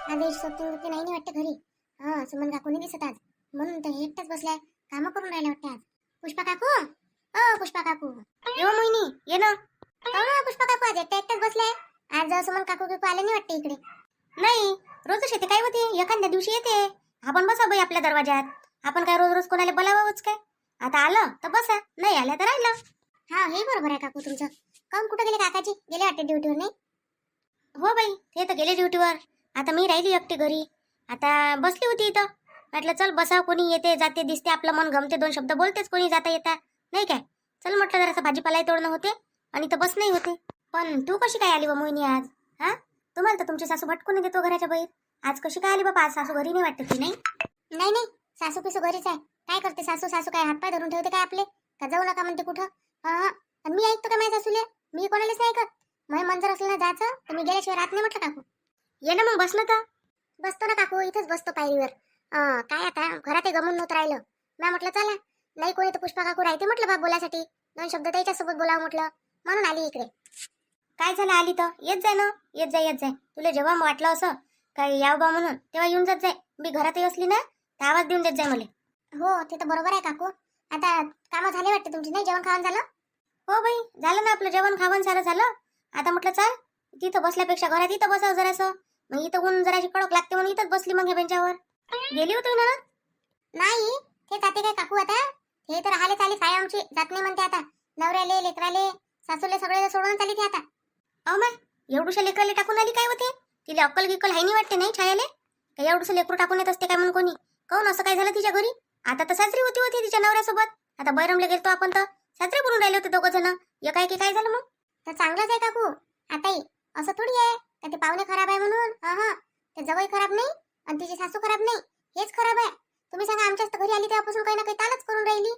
आदेश सोबती नाही वाटतं घरी. सुमन काकूने दिसत आज, म्हणून तर एकटाच बसलाय, कामं करून राहिला वाटतं आज. पुष्पा काकू, पुष्पा काकू, येऊ मोहिनी, ये ना. पुष्पा काकू आज एकटाच बसलाय. आज सुमन काकू आले नाही वाटते इकडे. नाही, रोजच येते काय होते, एखाद्या दिवशी येते. आपण बसा बाई आपल्या दरवाजात. आपण काय रोज रोज कोणाला बोलावंच काय? आता आलं तर बसा, नाही आलं तर राहिलं. हा, हे बरोबर आहे काकू तुमचं. काऊन कुठे गेले काकाजी? गेले वाटते ड्युटीवर नाही? हो बाई, ते तर गेले ड्युटीवर. आता मी राहिली एकटी घरी. आता बसली होती इथं, म्हटलं चल बसा, कोणी येते जाते दिसते, आपलं मन गमते, दोन शब्द बोलतेच कोणी जाता येता, नाही काय. चल म्हटलं जरासं भाजीपालाही तोडणं होते आणि तर बस नाही होते. पण तू कशी काय आली व मोहिनी आज? हा, तुम्हाला तर तुमची सासू भटकून देतो घराच्या बाहेर. आज कशी काय आली बाबा? आज सासू घरी नाही वाटते की? नाही नाही नाही, सासू पिसू घरीच आहे. काय करते सासू? सासू काय हातपाय धरून ठेवते काय आपले? का जाऊ नका म्हणते कुठं? आणि मी ऐकतो का माझ्या सासूले? मी कोणालाच नाही ऐकत. माझं मन जर असलं ना जायचं तर मी गेल्याशिवाय राहत नाही म्हटलं काकू. ये ना मग, बस ना तर. बसतो ना काकू, इथंच बसतो पायरीवर. काय आता घरात गमून नव्हतं राहिलं. मी म्हटलं चला, नाही कोणी तर पुष्पा काकू राहते म्हटलं बा बोलासाठी, दोन शब्द त्याच्यासोबत बोलावं म्हटलं, म्हणून आली इकडे. काय झालं आली तर? येत जाय ना, येत जाय येत जाय. तुला जेव्हा वाटलं असं काय याव बा म्हणून, तेव्हा येऊन जात जाय. मी घरातही असली ना तर आवाज देऊन देत जाय मला. हो, ते तर बरोबर आहे काकू. आता कामं झाले वाटते तुमची, नाही? जेवण खावण झालं? हो बाई, झालं ना आपलं जेवण खावण, सारं झालं. आता म्हटलं चल, तिथं बसल्यापेक्षा घरात इथं बसावं जरासं. मग इथं ऊन जराशी कडक लागते म्हणून इथंच बसली मग ह्या बेंचावर. गेली होती ना? नाही, ते जाते काय काकू आता? हे तर राहिले चाली काय आमची जात नाही म्हणते आता. नवऱ्याले लेकराले सासूले सगळे सोडून चाली ती आता. अहो माय, एवढूशा लेकराले टाकून आली काय होते? तिला अक्कल गिक्कल हाय नाही वाटते, नाही छायाले? काय एवढूसं लेकरू टाकून येत असते काय म्हणून कोणी? काऊन असं काय झालं तिच्या घरी? आता तर साजरी होती तिच्या नवऱ्यासोबत. आता बैरमले गेलतो आपण तर साजरे बोलून राहिले होते दोघं जण. एकाएकी काय झालं मग? तर चांगलंच आहे काकू. आताही असं थोडी आहे का ते पाहुणे खराब आहे म्हणून. ते जवळ खराब नाही आणि तिची सासू खराब नाही, हेच खराब आहे. तुम्ही सांगा, आमच्याच घरी आली तेव्हापासून काही ना काही तालच करून राहिली.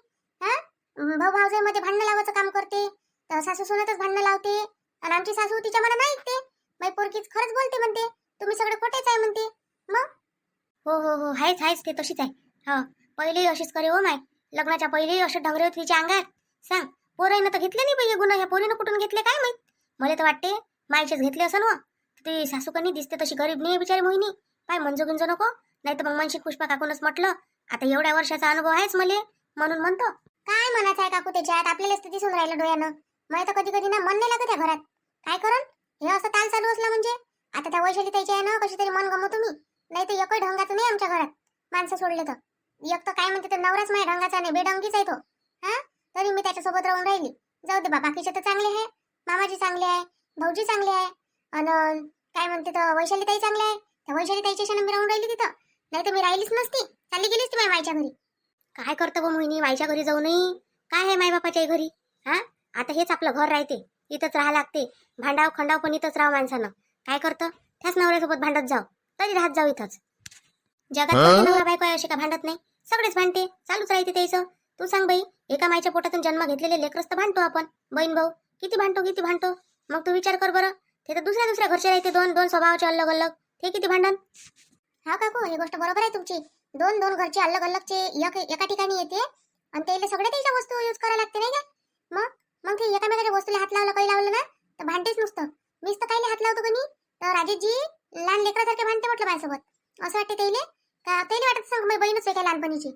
भाऊ भावजाईमध्ये भांडणं लावायचं काम करते, तर सासू सोनातच भांडणं लावते. आणि आमची सासू तिच्या मनात नाही ऐकते. माझी पोरकीच खरंच बोलते म्हणते, तुम्ही सगळे खोटेच आहे म्हणते. मग हो हो हो, हायच हायच, ते तशीच आहे. हा, पहिलेही अशीच करे हो माय. लग्नाच्या पहिलेही असे ढंगरे होते तिच्या अंगात. सांग, पोराईनं तर घेतले नाही पाहिजे गुन्हा, ह्या पोरीनं कुठून घेतले काय माहित. मला तर वाटते मायचेच घेतले असं ना. ती सासू कनी दिसते तशी गरीब नाही बिचारी मोहिनी. काय मंजू गिंजू नको, नाही तर मग मनशी पुष्पा काकूनच म्हटलं. आता एवढ्या वर्षाचा अनुभव आहेच मले, म्हणून म्हणतो. काय म्हणायचं आहे काकू त्याच्यात? आपल्यालाच तर दिसून राहिलं डोळ्यानं. मला तर कधी कधी ना मन नाही लागत या घरात. काय करन हे असं ताल चालू असलं म्हणजे? आता त्या वैशाली ताईची आहे ना, कशी तरी मन गमवतो मी. नाही तर एकही ढंगाचं नाही आमच्या घरात, माणसं सोडले तर. एक तर काय म्हणते, तर नवराच माझ्या ढंगाचा नाही, बेढंगीच आहे तो. तरी मी त्याच्यासोबत राहून राहिली. जाऊ दे बा, बाकीचे तर चांगले आहे. मामाजी चांगले आहे, भाऊजी चांगले आहे, आणि काय म्हणते तर वैशाली ताई चांगले आहे. त्या वैशाली ताईच्या मी राहून राहिली तिथं, नाही तर मी राहिलीच नसती, चालली गेली असती माझ्या मायच्या घरी. काय करतं गो मोहिनी, मायच्या घरी जाऊ नये काय आहे माय बापाच्या घरी? आता हेच आपलं घर राहते, इथंच राहा लागते. भांडाव खंडाव पण इथंच राहा माणसानं. काय करतं, त्याच नवऱ्यासोबत भांडत जाव, तरी राहत जाऊ इथंच. जगात नवरा बायको असे का भांडत नाही? सगळेच भांडते, चालूच राहते त्याचं. तू सांग बाई, एका मायच्या पोटातून जन्म घेतलेले लेकरच तर भांडतो आपण, बहीण भाऊ किती भांडतो किती भांडतो. मग तू विचार कर बरं, ते तर दुसऱ्या दुसऱ्या घरचे राहते, दोन दोन स्वभावाचे अलग अलग, ते किती भांडण. हा काकू, ही गोष्ट बरोबर आहे तुमची. दोन दोन घरचे अलग अलगचे एका ठिकाणी येते आणि त्याला सगळ्या त्याच्या वस्तू यूज करायला लागते, नाही का? मग मग ते एकामेकाच्या वस्तूला हात लावलं, काही लावलं ना तर भांडतेच नुसतं. मीच तर काही हात लावतो कनी तर राजेशजी लहान लेकरासारखे भांडते म्हटलं माझ्यासोबत. असं वाटते त्याला का त्याला वाटत सांग माझी बहीणच आहे काय लहानपणीची.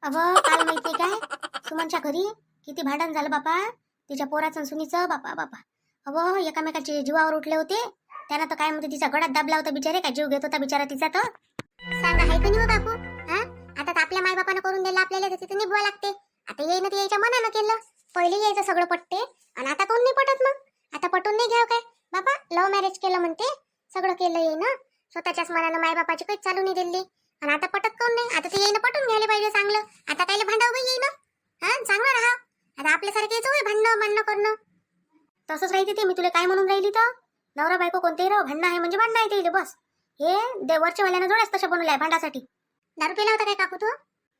काल माहितीये काय, सुमनच्या घरी किती भांडण झालं बापा, तिच्या पोराचं सुनीचं. बापा बापा, एकामेकाचे जीवावर उठले होते. त्यानं तर काय म्हणते तिच्या गळ्यात दाबला होता बिचारे, काय जीव घेत होता बिचारा तिचा. तर सांगा हाय कनी हो काकू? आता तर आपल्या मायबापानं करून दिलं आपल्याला, तर तिथे निभवा लागते. आता येईन ते यायच्या मनानं केलं, पहिले यायचं सगळं पटते आणि आता कोण नाही पटत. मग आता पटून नाही घ्याव काय बाबा? लव्ह मॅरेज केलं म्हणते, सगळं केलं येई ना, स्वतःच्याच मनानं मायबापाची काहीच चालू नाही दिली. आणि आता पटत कोण नाही? आता ते येईन पटून घ्यायला पाहिजे चांगलं. आता कायले भांडावं बाई येईन? चांगलं राहा. आता आपल्यासारखे यायचं भांडणं करणं तसंच राहते. ते मी तुला काय म्हणून राहिली, तर नवरा बायको कोणतेही राव, भांडणं आहे म्हणजे भांडणं आहे ते बस. हे देवरच्या वाल्यानं जोड्याच तशा बनवल्या भांडासाठी. दारू पिला होता काय काकू तू?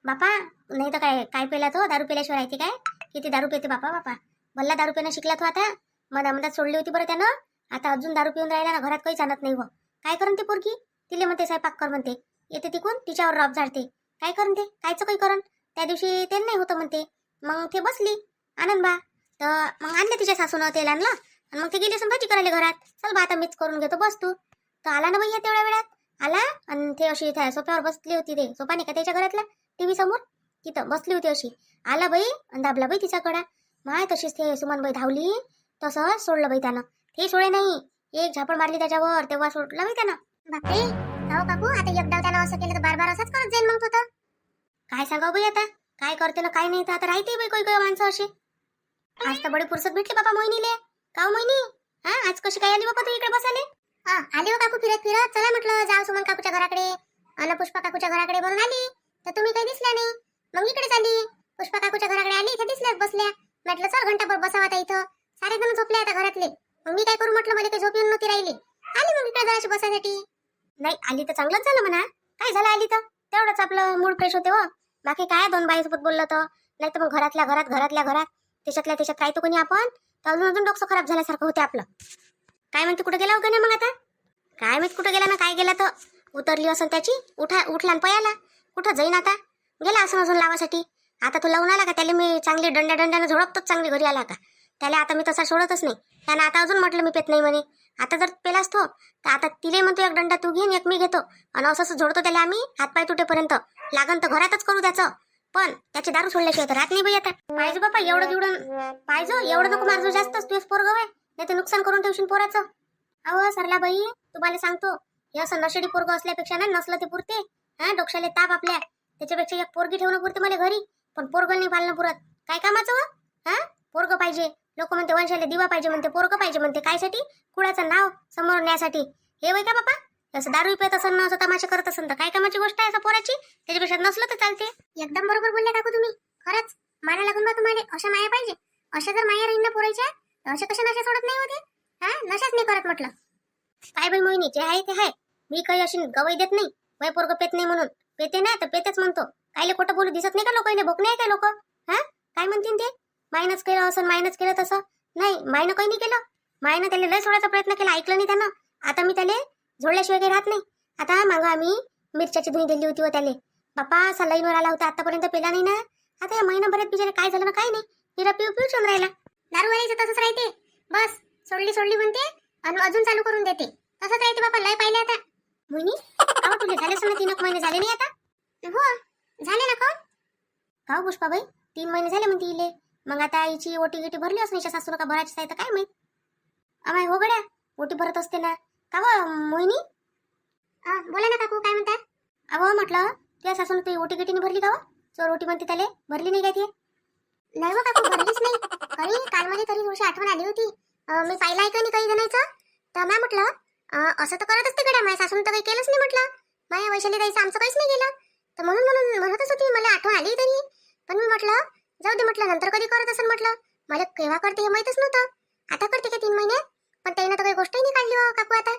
बापा नाही तर काय, काय पेला तो? दारू पिल्याशिवाय राहते काय? किती दारू पिते बापा बापा. भल्ला दारू पिणं शिकला तो आता. मधात सोडली होती बरं त्यानं, आता अजून दारू पिऊन राहिला ना, घरात काहीच आणत नाही. काय करून ते पोरगी? तिले म्हणते स्वयंपाक कर म्हणते, येते तिकून तिच्यावर रॉब झाडते. काय करून ते कायचं काही करण? त्या दिवशी तेल नाही होतं म्हणते, मग ते बसली आनंद बा, तर मग आणलं तिच्या सासूनं तेल आणलं आणि मग ते गेली असं भाजी करायला घरात. चल बा आता मीच करून घेतो, बस तू. तर आला ना बाई तेवढ्या वेळात, आला आणि ते अशी त्या सोफ्यावर बसली होती, ते सोफा नाही का त्याच्या घरातला टीव्ही समोर, तिथं बसली होती अशी. आला बाई आणि दाबला बाई तिचा कडा. माय तशीच ते सुमनबाई धावली, तसं सोडलं बाई त्यानं. ते सोडे नाही, एक झापड मारली त्याच्यावर, तेव्हा सोडलं बाई त्यानं. बापरे, हो काकू, आता एकदा त्यानं असं केलं तर बार बार असंच करत जाईल मग होतं. काय सांगावं बाई आता, काय करते ना काय नाही, तर आता राहते बाई काही काही माणसं अशी. आज तर बडी फुरसत भेटली बाबा मोहिनीले. का हो मोहिनी, हा आज कशी काय आली बाबा तू इकडे बसाले? हा आली हो काकू, फिरत फिरत. चला म्हटलं जाऊ सुमन काकूच्या घराकडे, अन पुष्पा काकूच्या घराकडे म्हणून आली, तर तुम्ही काही दिसल्या नाही. मग इकडेच आली, पुष्पा काकूच्या घराकडे आली, इथे दिसल्याच बसल्या. म्हटलं चल घंटाभर बसावं आता इथं, सारे जण झोपले आता घरातले. मग मी काय करू म्हटलं, मला काही झोप येऊन नव्हती राहिली. आली मग इकडे जराशी बसायसाठी. नाही आली तर चांगलंच झालं म्हणा, काय झालं आली तर तेवढंच आपलं मूड फ्रेश होते हो. बाकी काय दोन बाईसोबत बोललं तर, नाही तर मग घरातल्या घरात त्याच्यात राहतो कोणी आपण, तर अजून अजून डोकं खराब झाल्यासारखं होते आपलं. काय म्हणते, कुठं गेला हो का नाही मग आता? काय माहित कुठं गेला ना काय गेला, तर उतरली असं त्याची, उठला आणि पयाला. कुठं जाईन आता, गेला असं अजून लावासाठी. आता तो लावून आला का त्याला मी चांगली दंड्यानं झोडपतोच, चांगली घरी आला का त्याला आता मी तसा सोडतच नाही. त्यानं आता अजून म्हटलं मी पेत नाही म्हणे. आता जर पेलास तो तर आता तिले म्हणतो एक दंडा तू घेऊन एक मी घेतो, आणि असं झोडतो त्याला आम्ही हातपाय तुटेपर्यंत. लागन तर घरातच करू त्याचं, पण त्याची दारू सोडल्याशिवाय तर राहत नाही बाई आता. पाहिजे बापा एवढं बिवडं पाहिजे, एवढं नको मारजो जास्तच, तुझ्याच पोरगं आहे, नाही तर नुकसान करून ठेवशील पोराचं. अहो सरला बाई, तुम्हाला सांगतो, हे असं नशेडी पोरगं असल्यापेक्षा ना नसलं ते पुरते. हा डोक्याला ताप आपल्या, त्याच्यापेक्षा एक पोरगी ठेवणं पुरते मला घरी, पण पोरगं नाही पालणं पुरत. काय कामाचं हो? हा पोरगं पाहिजे. लोक म्हणते वंशाला दिवा पाहिजे म्हणते, पोरगं पाहिजे म्हणते. कायसाठी? कुळाचं नाव समोर न्यासाठी. हे वय का बापा, असं दारू पित असन ना, असं तमाशा करत असन तर काय कामाची गोष्ट आहे असं पोराची? त्याच्यापेक्षा नसलं तर चालते. एकदम बरोबर बोलले काकू तुम्ही, खरंच मारा लागून बा तुम्हाला. अशा माया पाहिजे, अशा जर माया राहील ना पोराच्या, अशा कशा नशा सोडत नाही होते. हा नशाच नाही करत म्हटलं. काय बाई मोहिनी, जे आहे ते आहे. मी काही अशी गवई देत नाही, वय पोरगं पेत नाही म्हणून. पेते ना तर पेतेच म्हणतो. कायले खोटं बोलू दिसत नाही का लोकांना? भोक नाही काय लोक? हा काय म्हणतील ते, मायनच केलं असं मायनच केलं तसं. नाही, मायनं काही नाही केलं. मायनं त्याला लय सोडायचा प्रयत्न केला, ऐकलं नाही त्यानं. आता मी त्याला झोडल्याशिवाय काही राहत नाही. आता मागं आम्ही मिरच्याची धुई दिली होती व त्याले, बापा असा लाईनवर आला होता, आतापर्यंत पेला नाही ना. आता या महिनाभरात बिचारे काय झालं ना काय नाही, तिला पिऊ चंद राहिला. दारूवालीचं तसंच राहते, बस सोडली म्हणते आणि अजून चालू करून देते. तसंच राहते बापा, लय पाहिले आता. मोहिनी अहो तुला झाले असं ना 3 महिने झाले नाही आता? हो झाले ना. कोण का हो पुष्पाबाई, 3 महिने झाले म्हणते इले. मग आता आईची ओटी गिटी भरली असं नाही सासूला, का भरायची आहे तर काय माहित. अमाय हो गड्या, ओटी भरत असते ना. का व मोहिनी? बोला ना काकू, काय म्हणतात? अहो म्हटलं तुझ्या सासून तू ओटी गिटीने भरली का? चोर ओटी म्हणते त्याले, भरली नाही काय ते? नाही हो काकू, भरलीच नाही. काही काल मध्ये तरी थोडीशी आठवण आली होती. मी पाहिलं आहे का नाही काही जणांचं, तर मी म्हटलं असं तर करत असते गड्या, माझ्या सासून तर काही केलंच नाही म्हटलं. माझ्या वैशाली ताईचं आमचं काहीच नाही गेलं, तर म्हणून म्हणतच होती, मला आठवण आली तरी. पण मी म्हटलं जाऊ दे म्हटलं, नंतर कधी करत असेल म्हटलं. मला केव्हा करते हे माहितच नव्हतं. आता करते का 3 महिन्यात? पण त्यानं तर काही गोष्टही नाही काढली हो काकू. आता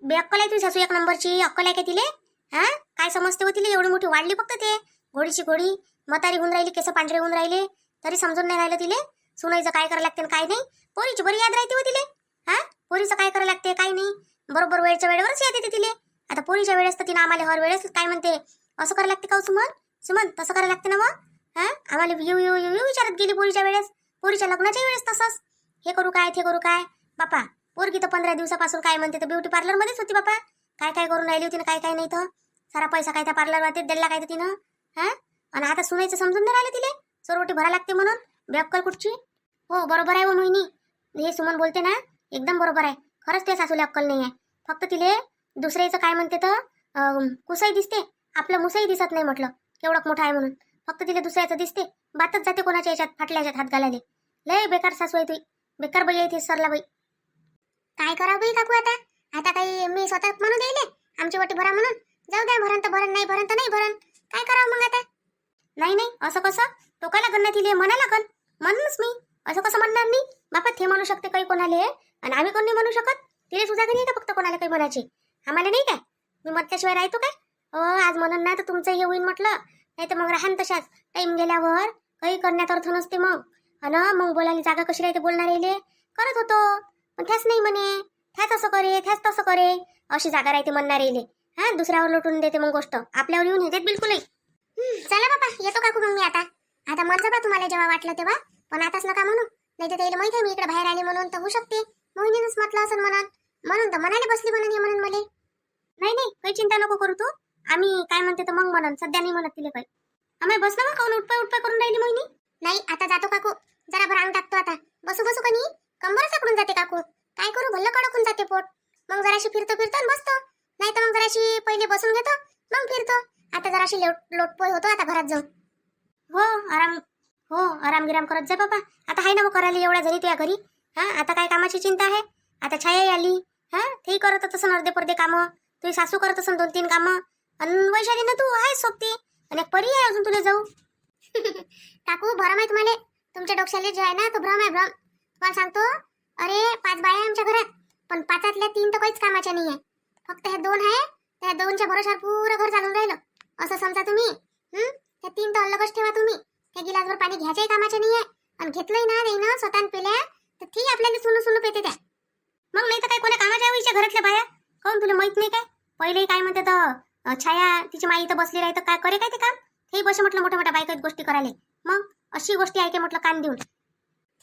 बेअक्कल आहे तुझी सासू, एक नंबरची अक्कल आहे का तिले? हा काय समजते हो तिले, एवढी मोठी वाढली फक्त ते घोडीची घोडी, म्हातारी होऊन राहिली, केस पांढरे होऊन राहिले, तरी समजून नाही राहिलं तिले सुनाईचं काय करायला लागते काय नाही. पोरीची बरी याद राहते हो तिले. हा पोरीचं काय करायला लागते काय नाही, बरोबर वेळच्या वेळेवरच याद येते तिले. आता पोरीच्या वेळेस तर तिने आम्हाला हर वेळेस काय म्हणते, असं करायला लागते का सुमन तसं करायला लागते ना मग. हा आम्हाला येऊ विचारत गेली पोरीच्या वेळेस, पोरीच्या लग्नाच्या वेळेस तसंच. हे करू काय ते करू काय बापा. पोरगी तर 15 दिवसापासून काय म्हणते तर ब्युटी पार्लर मध्येच होती बापा. काय काय करून राहिली होती ना काय काय नाही, तर सारा पैसा काय त्या पार्लर वाटे दिला काय तर तिनं. हा आणि आता सुनायचं समजून नाही राहिलं तिले, चोरवटी भरा लागते म्हणून. बेअक्कल कुठची. हो बरोबर आहे हो मोहिनी, हे सुमन बोलते ना एकदम बरोबर आहे. खरंच ते सासूला अक्कल नाही आहे. फक्त तिले दुसऱ्याचं काय म्हणते तर कुसाई दिसते, आपलं मुसई दिसत नाही म्हटलं, केवढं मोठं आहे म्हणून. फक्त तिला दुसऱ्याचं दिसते, बातच जाते कोणाच्या याच्यात फाटल्या याच्यात हात घालायले. लय बेकार सासू आहे तुई, बेकार बाई आहे ती सरला बाई. काय करावं बाई काकू आता काही मी स्वतः म्हणून देईले आमची वाटी भरा म्हणून. जाऊ द्या, भरण तर भरण, नाही भरण तर नाही भरण. काय करावं मग आता? नाही असं कसं टोकायला लागन ना तिले, म्हणा लागन. म्हणूनच मी असं कसं म्हणणार नाही बापा. ते म्हणू शकते काही कोणाले, आणि आम्ही कोण नाही म्हणू शकत. तिने सुद्धा नाही का फक्त कोणाला काही म्हणायचे, आम्हाला नाही काय? मी म्हटल्याशिवाय राहतो काय? आज म्हणून ना तर तुमचं हे होईन म्हटलं, नाही तर मग राहन तशाच. टाईम गेल्यावर काही करण्यात अर्थ नसते मग. आणि मग बोलायला जागा कशी राहते बोलणारे. करत होतो पण त्याच नाही म्हणे, त्याच असं करे त्याच तसं करे, अशी जागा राहते म्हणणारे. हा दुसऱ्यावर लुटून देते मग गोष्ट, आपल्यावर येऊन येते बिलकुलही. चला बाबा येतो काकू मग मी आता म्हणतो बा तुम्हाला जेव्हा वाटलं तेव्हा, पण आताच नका म्हणू, नाही तर त्याला माहिती आहे मी इकडे बाहेर आले म्हणून, तर होऊ शकते मोहिनीनंच म्हटलं असं म्हणून तर मनाने बसली म्हणून हे म्हणून मला. नाही चिंता नको करू तू. आम्ही काय म्हणते तर मग म्हणन, सध्या नाही म्हणत तिले काही. आम्ही बस ना, काऊन उठपाय उठपाय करून राहिली मोहिनी. नाही आता जातो काकू, जरा भर अंग टाकतो आता. बसू बसू कनी कंबरच आकडून जाते काकू. काय करू, भल्लं कडकून जाते पोट. मग जराशी फिरतो फिरतो आणि बसतो, नाही तर मग जराशी पहिले बसून घेतो मग फिरतो. आता जराशी लोटपोय होतो आता घरात जाऊन. हो आराम गिराम करत जा बाबा. आता आहे ना मग करायला एवढ्या जणी तुझ्या घरी. आता काय कामाची चिंता आहे. आता छाया आली, तेही करत असं अर्धे पर्धे कामं. तुझी सासू करत असं 2-3 कामं. आणि वैशाली ना तू आहेस सोबती. आणि एक परी आहे अजून तुला जाऊ. काकू भरम आहे तुम्हाला, तुमच्या डोक्याला जे आहे ना तो भ्रम आहे, भ्रम. तुम्हाला सांगतो, अरे 5 बाया आहे आमच्या घरात, पण 5 तर काहीच कामाच्या नाही आहे. फक्त हे 2 आहे, त्या 2च्या भरोशावर पुरं घर चालून राहिलं असं समजा तुम्ही. त्या 3 तर अलगच ठेवा तुम्ही. त्या गिलासभर पाणी घ्यायच्याही कामाच्या नाही आहे. आणि घेतलंय ना नाही ना स्वतः पेल्या तर ठीक आपल्याला सुनू सुनू पेते त्या. मग नाही तर काय कोणा कामाच्या विषय घरातल्या बाया. काऊन तुला माहित नाही काय, पहिलेही काय म्हणते तर छाया तिची माई तर बसली राही तर काय करे काय ते काम. हे बस म्हटलं मोठ्या मोठ्या बायकात गोष्टी करायला. मग अशी गोष्टी ऐके म्हटलं कान देऊन.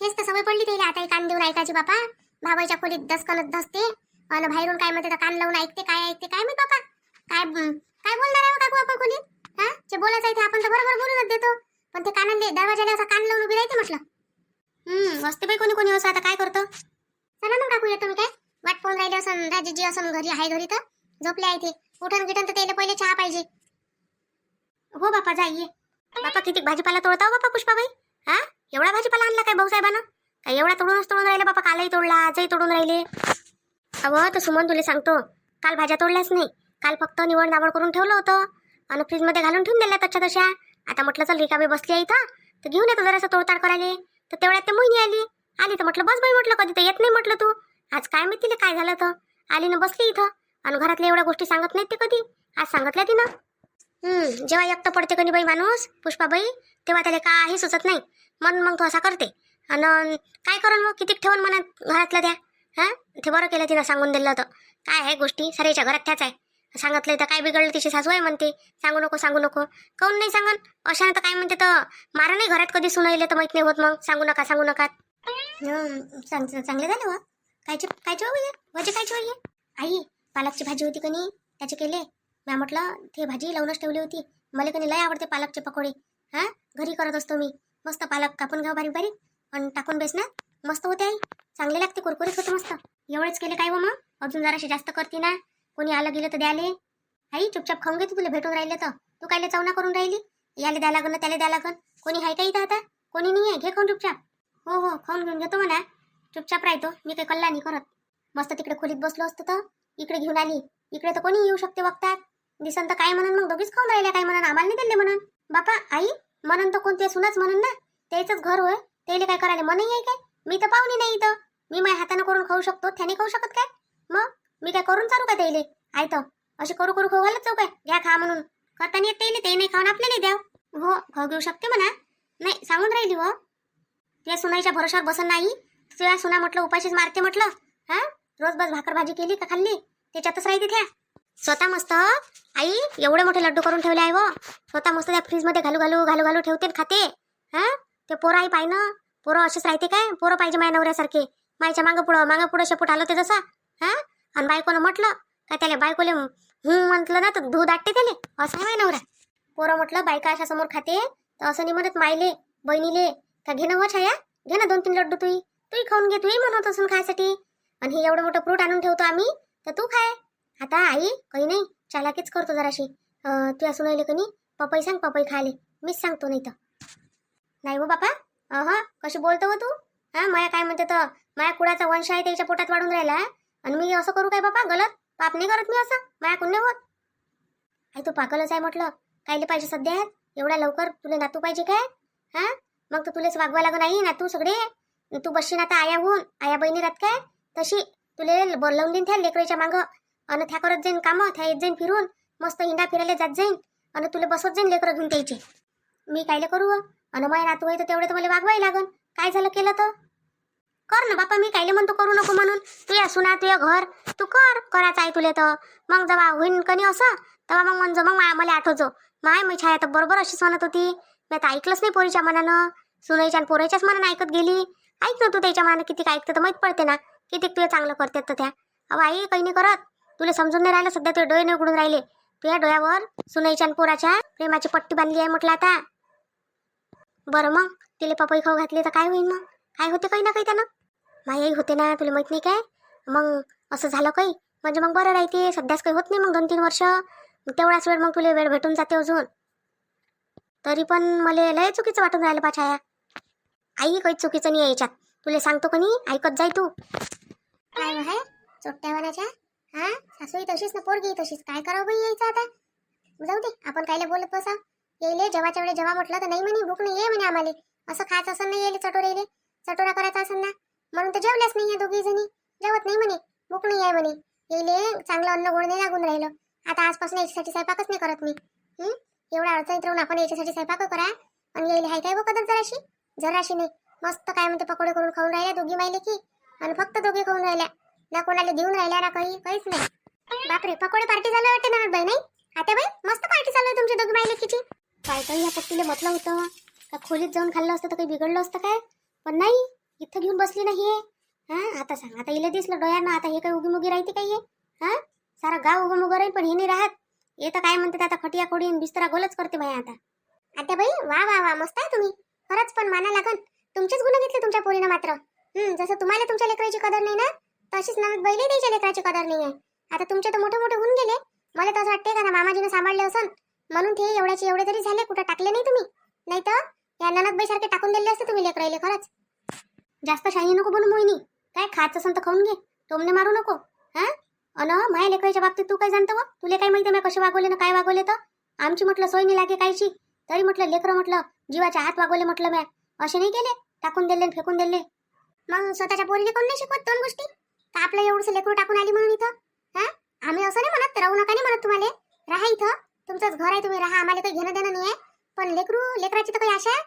हेच तर सवय पडली त्याला आता कान देऊन ऐकायची बापा. भावाच्या खोलीत दसकनत दसते आणि बाहेरून काय म्हणते तर कान लावून ऐकते काय मी बापा. काय काय बोलणार आहे काकू आपण खोलीत. जे बोलायचं आहे ते आपण तर बरोबर बोलूनच देतो, पण ते कानाले दरवाजाला असा कान लावून उभी राहते म्हटलं. असते बाई कोणी कोणी असं. आता काय करतो. चला मग काकू येतो मी. काय वाट पाहून राहिले असं राजीजी असं घरी आहे. घरी तर झोपले आहे ते. उठण गिठण तर त्याला पहिले चहा पाहिजे. हो बापा जाईये. बापा किती भाजीपाला तोडता हो बापा पुष्पाबाई. एवढा भाजीपाला आणला काय भाऊसाहेबानं. काय एवढा तोडून राहिले बापा. कालही तोडला, आजही तोडून राहिले. तर सुमन तुला सांगतो, काल भाज्या तोडल्याच नाही. काल फक्त निवड नावड करून ठेवलं होतं आणि फ्रीजमध्ये घालून ठेवून दिल्या तशा. आता म्हटलं चल रिकामी बसली आहे इथं तर घेऊन येतो जरासं तोडताड करायला. तर तेवढ्यात ते मोहिनी आली तर म्हटलं बस बाई म्हटलं, कधी तर येत नाही म्हटलं तू. आज काय माहिती तिला काय झालं तर आली ना बसली इथं. आणि घरातल्या एवढ्या गोष्टी सांगत नाहीत ते कधी. आज सांगितल्या तिनं. जेव्हा एकटं पडते कधी बाई माणूस पुष्पाबाई, तेव्हा त्याला काही सुचत नाही. मग तो असा करते. आणि काय करून मग किती ठेवून मनात घरातलं त्या. ते बरं केलं तिनं सांगून दिलं होतं. काय आहे गोष्टी साऱ्याच्या घरात त्याच आहे. सांगितलंय तर काय बिघडलं तिची सासू आहे म्हणते. सांगू नको काऊन नाही सांगन. अशाने तर काय म्हणते तर मारा नाही घरात कधी सुनायले तर माहित नाही होत. मग सांगू नका. चांगले झाले हो. कायची भाजी आई पालकची भाजी होती कनी त्याचे केले. मी म्हटलं ते भाजी लावूनच ठेवली होती. मला कनी लय आवडते पालकचे पकोडे. घरी करत असतो मी. मस्त पालक कापून घ्या बारीक बारीक आणि टाकून बेसनात मस्त होते आई. चांगले लागते, कुरकुरीत होते मस्त. एवढेच केले काय हो मग, अजून जराशी जास्त करते ना. कोणी आलं गेलं तर द्याले. आई चुपचाप खाऊन घे, तुला भेटून राहिले तर. तू कायले चवना करून राहिली. याला द्या लागन ना त्याला द्या लागन. कोणी आहे का इथं आता. कोणी नाही आहे. घे खाऊन चुपचाप. हो खाऊन घेऊन घेतो म्हणा. चुपचाप राहतो मी, काही कल्ला नाही करत. मस्त तिकडे खोलीत बसलो असतो तर इकडे घेऊन आली. इकडे तर कोणी येऊ शकते बघतात. दिसन तर काय म्हणून मग दोघीच खाऊन राहिल्या काय म्हणून आम्हाला नाही दिले म्हणून. बापा आई म्हणून तर कोणते सुनाच म्हणून ना. त्याचंच घर होय. त्याला काय करायला मनही आहे काय. मी तर पाहुणे नाही इथं. मी माझ्या हाताने करून खाऊ शकतो, त्याने खाऊ शकत काय. मग मी काय करून चालू का त्याले. आहे तर असे करू खाऊ घालत जाऊ काय. घ्या खा म्हणून करताना येत ते नाही खाऊन आपले नाही द्याव. हो खाऊ घेऊ शकते म्हणा. नाही सांगून राहिली हो. तुझ्या सुनाईच्या भरोशावर बसन नाही. तुझ्या सुना म्हटलं उपाशीच मारते म्हटलं. रोज बस भाकर भाजी केली का खाल्ली त्याच्यातच राहते त्या. स्वतः मस्त आई एवढे मोठे लड्डू करून ठेवले आहे व. स्वतः मस्त त्या फ्रीजमध्ये घालू ठेवते खाते. ते पोरं आई पाय ना. पोरं असेच राहते काय. पोरं पाहिजे माझ्या नवऱ्यासारखे. मायच्या मागं पुढं शेपूट आलं ते जसा. आणि बायकोनं म्हटलं का त्याला बायकोले म्हटलं ना तर दूध आटते त्याले. असं आहे नवरा. पोरं म्हटलं बायका अशा समोर खाते तर असं नाही म्हणत मायले बहिणीले का घेणं हो छाया. घे ना 2-3 लड्डू तुही खाऊन घे. तुही म्हणत असून खायसाठी. आणि हे एवढं मोठं फ्रूट आणून ठेवतो आम्ही तर तू खाय. आता आई काही नाही चालाकीच करतो जराशी. तू असं राहिले कनी पपई सांग पपई खायले. मीच सांगतो नाही तर. नाही हो बापा. कशी बोलतो हो तू. माया काय म्हणते तर माया कुळाचा वंश आहे त्याच्या पोटात वाढून राहिला. आणि मी असं करू काय बापा गलत पाप नाही करत मी असं. माया कुण्य होत. आई तू पागलच आहे म्हटलं. कायले पाहिजे सध्या एवढ्या लवकर तुला नातू पाहिजे काय. मग तर तुलेच वागवा लागून आई नातू सगळे. तू बसशील आता आया होऊन. आया बहिणी राहत काय तशी तुले लावून देईन त्या लेकराच्या मागं. आणि त्या करत जाईन कामं. त्या येत जाईन फिरून मस्त हिंडा फिरायला जात जाईन. आणि तुला बसवत जाईन लेकरं घेऊन त्याचे. मी कायले करू. आणि माझ्या नातू आहे तर तेवढे तर मला वागवाय लागन. काय झालं केलं तर कर ना बापा. मी कायले म्हणतो करू नको म्हणून. तू या सुना तू या घर तू करायचं आहे तुले तर. मग जेव्हा होईन कनी असं तेव्हा मग म्हणजे मग मला आठवतो. मी छाया तर बरोबर अशीच म्हणत होती. मी आता ऐकलंच नाही पोरीच्या मनानं. सुनाईच्या आणि पोराच्याच मनानं ऐकत गेली. ऐक ना तू त्याच्या मनानं किती ऐकतं तर माहीत पडते ना किती तुला चांगलं करतात तर त्या. अहो आई काही नाही करत. तुला समजून नाही राहिलं सध्या, तुझे डोळे नाही उघडून राहिले. तुझ्या डोळ्यावर सुनईच्या आणि पोराच्या प्रेमाची पट्टी बांधली आहे म्हटलं आता. बरं मग तिला पपई खाऊ घातली तर काय होईल मग? काय होते काही ना काही त्यानं? मायाही होते ना, तुला माहित नाही काय? मग असं झालं काही म्हणजे मग बरं राहते. सध्याच काही होत नाही मग 2-3 वर्ष. तेवढाच वेळ मग तुला वेळ भेटून जाते अजून. तरी पण मला लय चुकीचं वाटून राहिलं बा छाया. आई काही चुकीचं नाही यायच्यात, तुला सांगतो का नाही, ऐकत जाय तू. काय आहे चोट्ट्यावानाच्या? हा, सासूही तशीच ना पोरगी तशीच. काय करावं बाई यायचं आता? जाऊ दे, आपण कायले बोलत बसा. येईले जेवाच्या वेळेस जेव्हा म्हटलं तर नाही म्हणे, भूक नाही आहे म्हणे आम्हाला. असं खायचं असं नाही, येईल चटोरेले चटोरा करायचा असं ना, म्हणून तर जेवल्याच नाही या दोघी जणी. जेवत नाही म्हणे, भूक नाही आहे म्हणे. येईले चांगलं अन्न गोड नाही लागून राहिलं. आता आजपासून याच्यासाठी स्वयंपाकच नाही करत मी. एवढ्या अडचणीत राहून आपण याच्यासाठी स्वयंपाक करा आणि येईल हाय काय बघत जराशी नाही. मस्त काय म्हणते पकोडे करून खाऊन राहिल्या दोघी मायले की, आणि फक्त दोघी खाऊन राहिल्या ना, कोणाला देऊन राहिल्या ना काहीच नाही. बापरे, पकोडे पार्टी झालं वाटते ना बाई? नाही आता बाई, मस्त पार्टी चालू आहे तुमची दोघी मायले किची. काय काही या पट्टीला म्हटलं होतं का खोलीत जाऊन खाल्लं असतं तर काही बिघडलं असतं काय? पण नाही, इथं घेऊन बसली नाही. हा, आता सांग, आता इले दिसलं डोळ्यांना, आता हे काही उगीमुगी राहते काही? हा, सारा गाव उगमुग राहील पण हे नाही राहत. येतं काय म्हणते आता, खटिया खोडीन बिस्तरा गोलच करते बाई आता बाई. वा वा वा, मस्त आहे तुम्ही खरंच. पण माना लागन, तुमचेच गुण घेतले तुमच्या पोरीनं मात्र. जसं तुम्हाला तुमच्या लेकराची कदर नाही ना, तशीच ननद बैले द्यायच्या लेकराची कदर नाही आहे. आता तुमचे तर मोठे मोठे होऊन गेले. मला तर असं वाटते का ना मामाजीने सांभाळले असन म्हणून ते एवढ्याचे एवढे तरी झाले. कुठं टाकले नाही तुम्ही? नाही तर या ननदबाई सारखे टाकून दिले असते तुम्ही लेकरायले. खरंच जास्त शाही नको बनू मोहिनी. काय खायचं असन तर खाऊन घे, टोमने मारू नको. हा, अन माझ्या लेकराच्या बाबतीत तू काय जाणतं? तुला काय माहिती मी कसे वागवले ना काय वागवले तर? आमची म्हटलं सोय नाही लागे कायची, तरी म्हटलं लेकरं म्हटलं जीवाच्या हात वागवले म्हटलं म्या. असे नाही केले, टाकून दिले फेकून दिले. मग स्वतःच्या पोरीले कोण नाही शिकवत 2 गोष्टी? का आपलं एवढंसं लेकरू टाकून आली म्हणून इथं? हा, आम्ही असं नाही म्हणत राहू नका नाही म्हणत तुम्हाला. राहा इथं, तुमचंच घर आहे, तुम्ही राहा, आम्हाला काही घेणं देणं नाही आहे. पण लेकराची तर काही आशा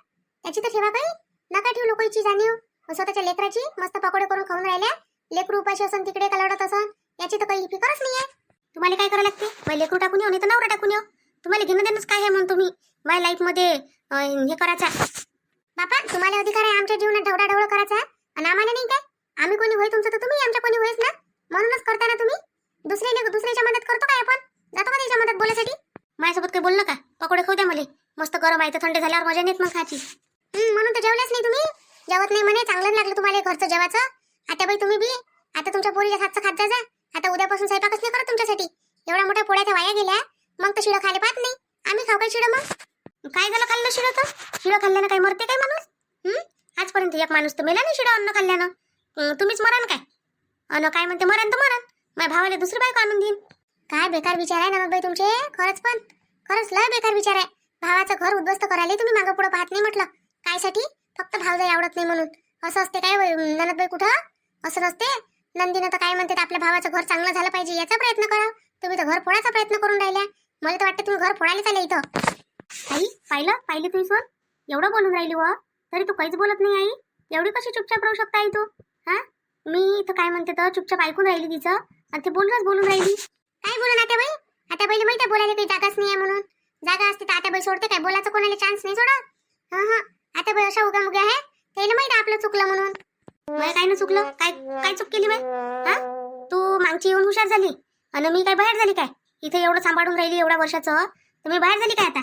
त्याची तर ठेवा काही. नका ठेवू लोकांची जाणीव. स्वतःच्या लेकराची मस्त पकोडे करून खाऊन राहिल्या. लेकरू उपाशी असन तिकडे का लढत असन, याची तर काही फिकरच नाही आहे. तुम्हाला काय करायला लागते? माझ्या लेकरू टाकून येऊ नाही तर नवरा टाकून येऊ. तुम्हाला घेणं देणंच काय आहे म्हणून तुम्ही माझ्या लाईफमध्ये हे करायचा? बापा, तुम्हाला अधिकार आहे आमच्या जीवनात ढवळा करायचा आणि आम्हाला नाही काय? आम्ही कोणी होय तुमचं तर तुम्ही आमच्या कोणी होईच ना, म्हणूनच करता ना तुम्ही. दुसऱ्याच्या मदत करतो काय आपण? जातो का त्याच्या मदत बोलायसाठी? माझ्यासोबत काही बोललं का? पकोडे खाऊ द्या मला, मस्त गरम आहे तर थंड झाल्यावर मजा नेत मग खायची. म्हणून तर जेवल्याच नाही तुम्ही. जेवत नाही म्हणे, चांगलं लागलं तुम्हाला घरचं जेवायचं. आता बाई तुम्ही बी आता तुमच्या पोरीच्या हातचं खात जा. आता उद्यापासून स्वयंपाकच नाही करत तुमच्यासाठी. एवढ्या मोठ्या पोळ्या त्या वाया गेल्या, मग तर शिळं खायला पाहत नाही. आम्ही खाऊ काय शिळं? मग काय झालं खाल्लं शिळं तर? शिळं खाल्ल्यानं काय मरते काय माणूस? आजपर्यंत एक माणूस तर मेला नाही शिळं अन्न खाल्ल्यानं. तुम्हीच मरण काय? अन काय म्हणते मरण तर मरण, माझ्या भावाला दुसरी बायको आणून देईन. काय बेकार विचार आहे ननदबाई तुमचे. खरंच लय बेकार विचार आहे. भावाचं घर उद्ध्वस्त करायला तुम्ही मागं पुढं पाहत नाही म्हटलं. कायसाठी? फक्त भावजाई आवडत नाही म्हणून. असं असते काय ननदबाई? कुठं असं नसते. नंदीनं तर काय म्हणते, आपल्या भावाचं घर चांगलं झालं पाहिजे याचा प्रयत्न करा. तुम्ही तर घर फोडायचा प्रयत्न करून राहिल्या. मला तर वाटतं तुम्ही घर फोडायला चालले इथं. आई, पाहिलं तुम्ही सोन एवढं बोलून राहिली व तरी तू काहीच बोलत नाही. आई, एवढी कशी चुपचाप राहू शकता आई तू? हा, मी इथं काय म्हणते तर चुपचाप ऐकून राहिली तिचं आणि ते बोलून राहिली. काय बोलून आता बाई? आता बाईला माहिती आहे बोलायला काही जागाच नाही आहे म्हणून. जागा असते तर आता बाई सोडते काय? बोलायचं कोणाला चान्स नाही सोडत. हा, आता बाई अशा उगा आहे, त्याला माहिती आहे आपलं चुकलं म्हणून. मला काय ना चुकलं? काय चूक केली बाई? हा, तू मागची येऊन हुशार झाली आणि मी काय बाहेर झाली काय? इथे एवढं सांभाळून राहिली एवढ्या वर्षाचं, तर मी बाहेर झाली काय आता?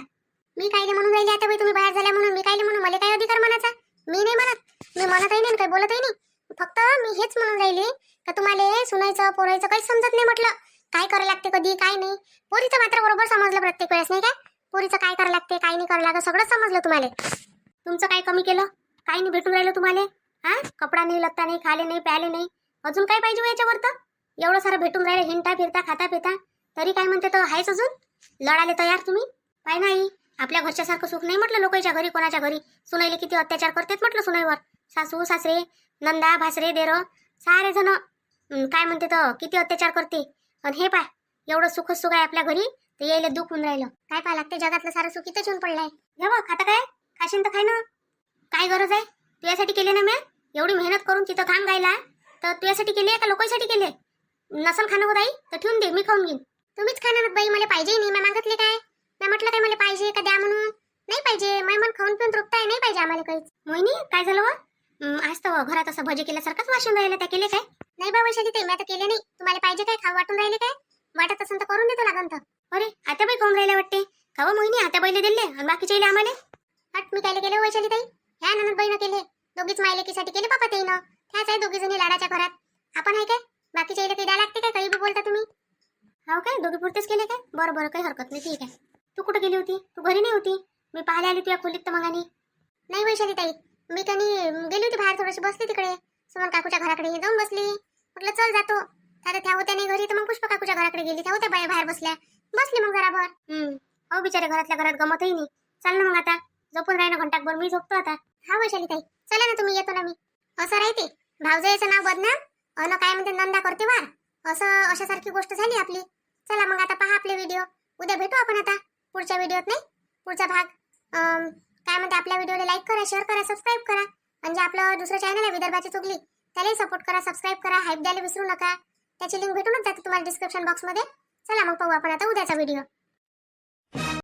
मी कायले म्हणून राहिली आता बाई तुम्ही बाहेर झाल्या म्हणून? मी कायले म्हणून? मला काय अधिकार म्हणायचा? मी नाही म्हणत, मी म्हणतही नाही काही बोलतही नाही. फक्त मी हेच म्हणून राहिली का तुम्हाला सुनायचं पोरायचं काही समजत नाही म्हटलं. काय करायला लागते कधी काय नाही. पोरीचं मात्र बरोबर समजलं प्रत्येक वेळेस नाही काय? पोरीचं काय करायला लागते काय नाही करायला लागत सगळं समजलं तुम्हाला. तुमचं काय कमी केलं? काय नाही भेटून राहिलं तुम्हाला? हा, कपडा नाही, लत्ता नाही, खाले नाही, प्याले नाही, अजून काय पाहिजे याच्यावर? तर एवढं सारं भेटून राहिलं, हिंडता फिरता खाता पिता, तरी काय म्हणते तर आहेच अजून लढाले तयार तुम्ही. काय नाही, आपल्या घरच्यासारखं सुख नाही म्हटलं लोकांच्या घरी. कोणाच्या घरी सुनाईले किती अत्याचार करतात म्हटलं सुनाईवर. सासू सासरे नंदा भासरे देर सारे जण काय म्हणते तर किती अत्याचार करते. आणि हे पाय एवढं सुख आहे आपल्या घरी, तर यायला दुःख होऊन राहिलं. काय पाय लागते जगातलं सारं सुख इथंच येऊन पडलंय. घे बघ, खाता काय खाशीन तर खाय ना. काय गरज आहे? तुझ्यासाठी केले ना मी एवढी मेहनत करून तिथं घाम गायला, तर तुझ्यासाठी केले का लोकांसाठी केले? नसल खाणं होत आई तर ठेवून दे, मी खाऊन घेईन. तुम्हीच खाणार बाई, मला पाहिजे नाही. मी मागितले काय? मी म्हटलं काय मला पाहिजे का द्या म्हणून? नाही पाहिजे. मन खाऊन पिऊन तृप्त आहे, नाही पाहिजे आम्हाला काहीच. मोहिनी काय झालं व? आज तर घरात असं भजी केल्यासारखंच वाटून राहिलं. त्या केले काय? नाही बा वैशाली ते मी आता केले नाही. तुम्हाला पाहिजे काय? खाऊ वाटून राहिले काय? वाटत असेल तर करून देतो लागन तर. अरे आता बाई कोण राहिल्या वाटते का हो मोहिनी? आता बैले दिले आणि बाकीचे इले आम्हाला. हट, मी काय केले वैशाली ताई? ह्या ननद बहिण केले, दोघीच मायलेकीसाठी केले बापा ताईनं. त्याच आहे दोघी जणी लाडाच्या घरात. आपण आहे काय बाकीच्या इले काही द्या लागते काय? काही बी बोलता तुम्ही. हो काय, दोघी पुरतेच केले काय? बरं बरं, काही हरकत नाही, ठीक आहे. तू कुठे गेली होती? तू घरी नाही होती? मी पाहायला आली तुझ्या खोलीत तर मगानी. नाही वैशाली ताई, मी कनी गेली होती बाहेर, थोडीशी बसली तिकडे सुमन काकूच्या घराकडे जाऊन बसली. म्हटलं चल जातो. आता त्या होत्या नाही घरी तर मग पुष्पा काकूच्या घराकडे गेली. त्या होत्या बाहेर बसल्या, बसली मग घराभर. हो बिचारे घरातल्या घरात गमतही नाही. चाल ना मग आता, झोपून राही ना घंटाकभर, मी झोपतो आता. हा वैशाली ताई, चला ना तुम्ही, येतो ना मी. असं राहते भावजयचं नाव बदनाम अन काय म्हणते नंदा करते वार, असं अशासारखी गोष्ट झाली आपली. चला मग आता पहा आपले व्हिडिओ. उद्या भेटू आपण आता पुढच्या व्हिडिओत, नाही पुढचा भाग. काय म्हणते, आपल्या व्हिडिओला लाईक करा, शेअर करा, सबस्क्राईब करा. म्हणजे आपलं दुसरं चॅनल आहे विदर्भाची चुगली, त्यालाही सपोर्ट करा, सबस्क्राईब करा, हाईप द्यायला विसरू नका. त्याची लिंक भेटूनच जाते तुम्हाला डिस्क्रिप्शन बॉक्समध्ये. चला मग पाहू आपण आता उद्याचा व्हिडिओ.